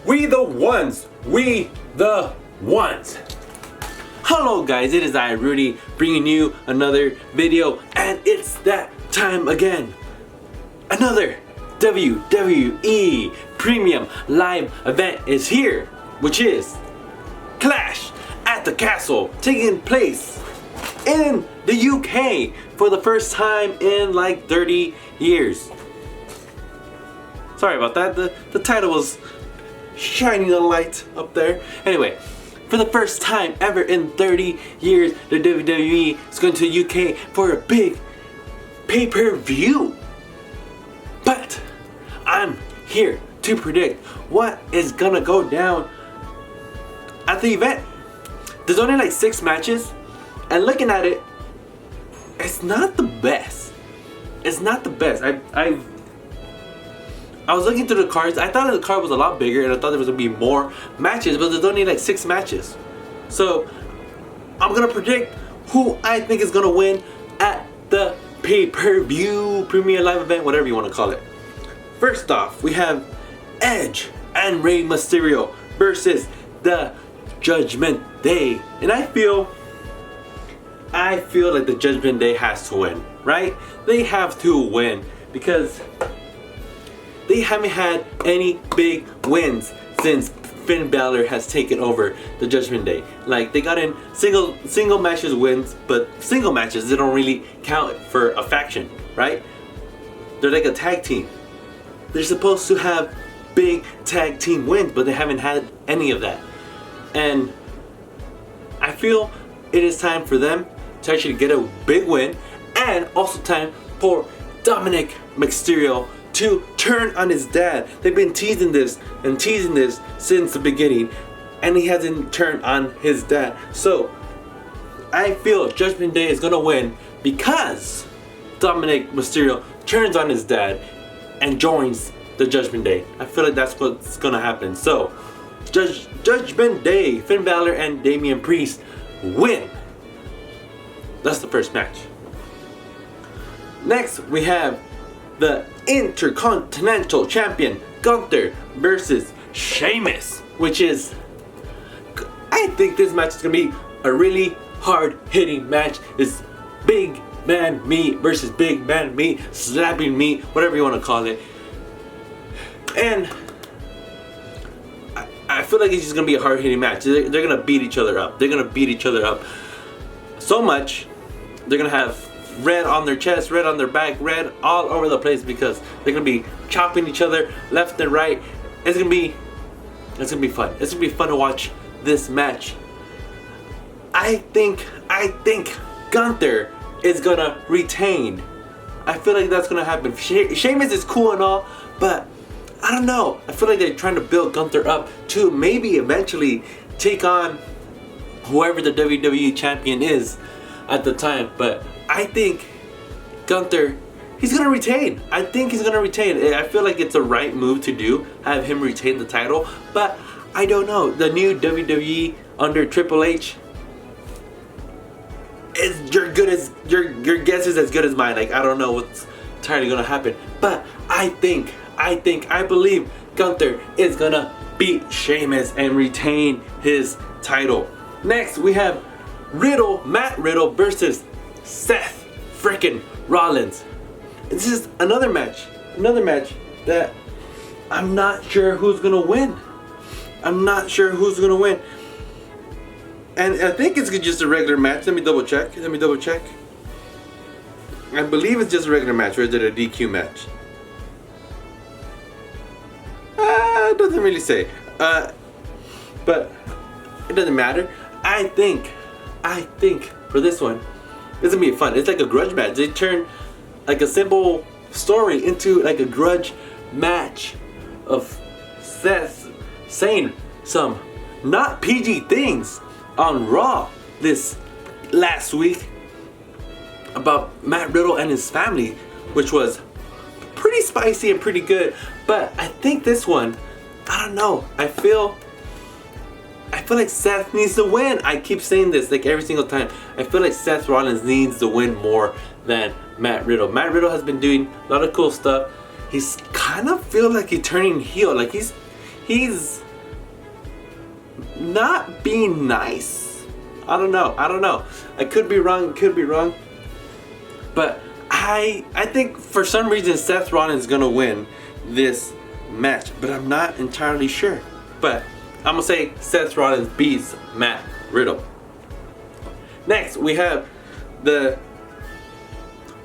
We the ones. We the ones. Hello guys, it is I, Rudy, bringing you another video, and it's that time again. Another WWE Premium Live event is here, which is Clash at the Castle, taking place in the UK for the first time in like 30 years. Sorry about that, the title was shining a light up there. Anyway, for the first time ever in 30 years, the WWE is going to the UK for a big pay-per-view. But I'm here to predict what is gonna go down at the event. There's only like 6 matches, and looking at it, it's not the best. It's not the best. I was looking through the cards. I thought the card was a lot bigger, and I thought there was gonna be more matches, but there's only like 6 matches. So I'm gonna predict who I think is gonna win at the pay-per-view Premium Live event, whatever you want to call it. First off, we have Edge and Rey Mysterio versus the Judgment Day, and I feel like the Judgment Day has to win, right? They have to win because they haven't had any big wins since Finn Baszler has taken over the Judgment Day. Like, they got in single matches wins, but single matches, they don't really count for a faction, right? They're like a tag team. They're supposed to have big tag team wins, but they haven't had any of that. And I feel it is time for them to actually get a big win, and also time for Dominic Mysterio to turn on his dad. They've been teasing this since the beginning, and he hasn't turned on his dad. So I feel Judgment Day is gonna win because Dominic Mysterio turns on his dad and joins the Judgment Day. I feel like that's what's gonna happen. So Judgment Day, Finn Bálor and Damian Priest win. That's the first match. Next we have the Intercontinental Champion Gunther versus Sheamus, which is, I think this match is gonna be a really hard-hitting match. It's big man meat versus big man meat, slapping meat, whatever you want to call it. And I feel like it's just gonna be a hard-hitting match. They're gonna beat each other up. They're gonna beat each other up so much. They're gonna have red on their chest, red on their back, red all over the place because they're gonna be chopping each other left and right. It's gonna be fun. It's gonna be fun to watch this match. I think Gunther is gonna retain. I feel like that's gonna happen. Sheamus is cool and all, but I don't know. I feel like they're trying to build Gunther up to maybe eventually take on whoever the WWE champion is at the time. But I think Gunther, he's gonna retain. I think he's gonna retain. I feel like it's the right move to do, have him retain the title. But I don't know. The new WWE under Triple H, your guess is as good as mine. Like, I don't know what's entirely gonna happen. But I believe Gunther is gonna beat Sheamus and retain his title. Next we have Matt Riddle versus Seth freaking Rollins. This is another match that I'm not sure who's gonna win. And I think it's just a regular match. Let me double check. I believe it's just a regular match, or is it a DQ match? It doesn't really say. But it doesn't matter. I think for this one, it's gonna be fun. It's like a grudge match. They turn like a simple story into like a grudge match of Seth saying some not PG things on Raw this last week about Matt Riddle and his family, which was pretty spicy and pretty good. But I think this one, I don't know. I feel like Seth needs to win. I keep saying this like every single time. I feel like Seth Rollins needs to win more than Matt Riddle. Matt Riddle has been doing a lot of cool stuff. He's kind of feel like he's turning heel. Like he's not being nice. I don't know. I could be wrong. But I think for some reason Seth Rollins is gonna win this match, but I'm not entirely sure. But I'm gonna say Seth Rollins beats Matt Riddle. Next, we have the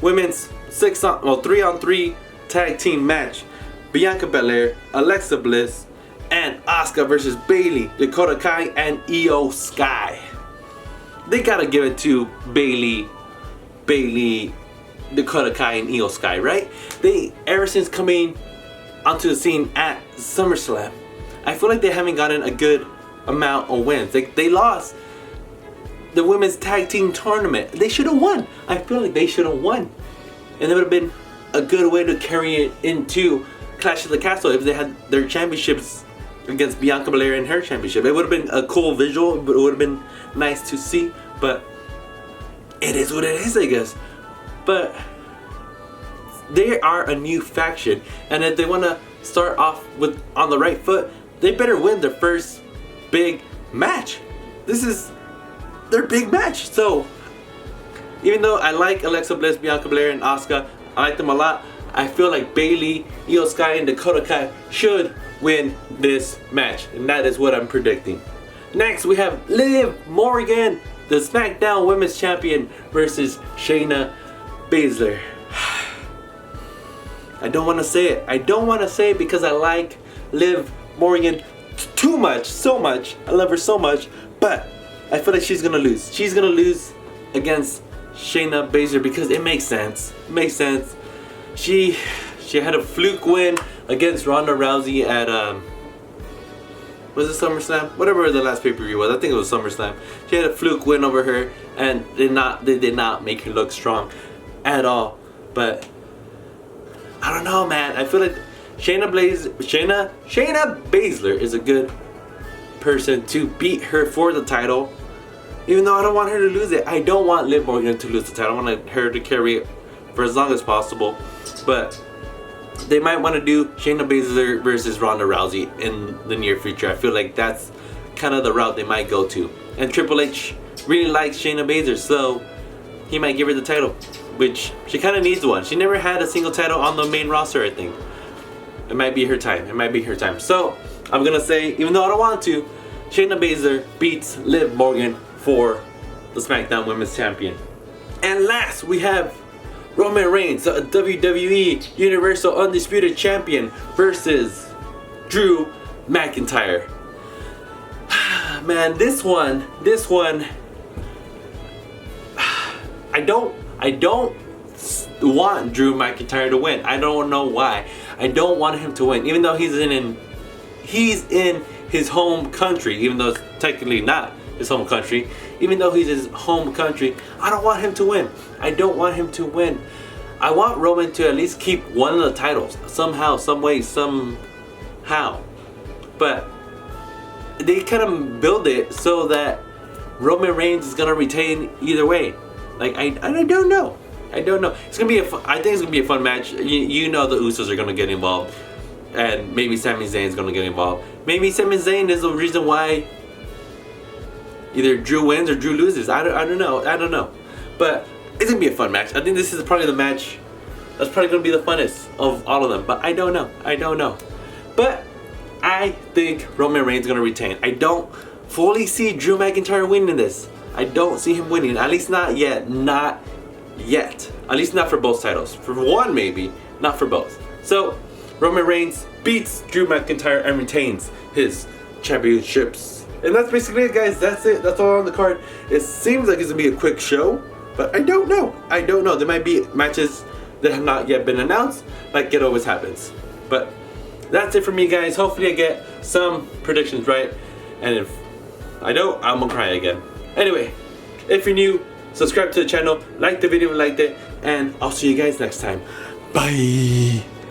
women's 3-on-3 tag team match. Bianca Belair, Alexa Bliss, and Asuka versus Bayley, Dakota Kai, and Io Sky. They gotta give it to Bayley, Dakota Kai, and Io Sky, right? They, ever since coming onto the scene at SummerSlam, I feel like they haven't gotten a good amount of wins. They lost the women's tag team tournament. They should have won. I feel like they should have won. And it would have been a good way to carry it into Clash of the Castle if they had their championships against Bianca Belair and her championship. It would have been a cool visual, but it would have been nice to see. But it is what it is, I guess. But they are a new faction, and if they want to start off with on the right foot, they better win their first big match. This is their big match. So even though I like Alexa Bliss, Bianca Belair, and Asuka, I like them a lot, I feel like Bayley, Io Sky, and Dakota Kai should win this match, and that is what I'm predicting. Next, we have Liv Morgan, the SmackDown Women's Champion, versus Shayna Baszler. I don't want to say it. Because I like Liv Morgan too much, so much. I love her so much, but I feel like she's gonna lose. She's gonna lose against Shayna Baszler because it makes sense. She had a fluke win against Ronda Rousey at was it SummerSlam? Whatever the last pay-per-view was, I think it was SummerSlam. She had a fluke win over her, and they did not make her look strong at all. But I don't know, man. I feel like Shayna Baszler is a good person to beat her for the title. Even though I don't want her to lose it. I don't want Liv Morgan to lose the title. I want her to carry it for as long as possible. But they might want to do Shayna Baszler versus Ronda Rousey in the near future. I feel like that's kind of the route they might go to. And Triple H really likes Shayna Baszler, so he might give her the title, which she kind of needs one. She never had a single title on the main roster, I think. It might be her time. So I'm gonna say, even though I don't want to, Shayna Baszler beats Liv Morgan for the SmackDown Women's Champion. And last, we have Roman Reigns, the WWE Universal Undisputed Champion, versus Drew McIntyre. Man, this one, I don't want Drew McIntyre to win. I don't know why. I don't want him to win, even though he's in his home country, even though it's technically not his home country. Even though he's his home country, I don't want him to win. I want Roman to at least keep one of the titles somehow, some way, somehow. But they kind of build it so that Roman Reigns is gonna retain either way. Like I don't know. It's gonna be I think it's gonna be a fun match. You know the Usos are gonna get involved, and maybe Sami Zayn is gonna get involved. Maybe Sami Zayn is the reason why either Drew wins or Drew loses. I don't know. But it's gonna be a fun match. I think this is probably the match that's probably gonna be the funnest of all of them. But I don't know. But I think Roman Reigns is gonna retain. I don't fully see Drew McIntyre winning this. I don't see him winning. At least not yet. At least not for both titles. For one maybe, not for both. So Roman Reigns beats Drew McIntyre and retains his championships. And that's basically it, guys. That's it. That's all on the card. It seems like it's gonna be a quick show, but I don't know. There might be matches that have not yet been announced, like it always happens. But that's it for me, guys. Hopefully I get some predictions right, and if I don't, I'm gonna cry again. Anyway, if you're new, subscribe to the channel, like the video if you liked it, and I'll see you guys next time. Bye.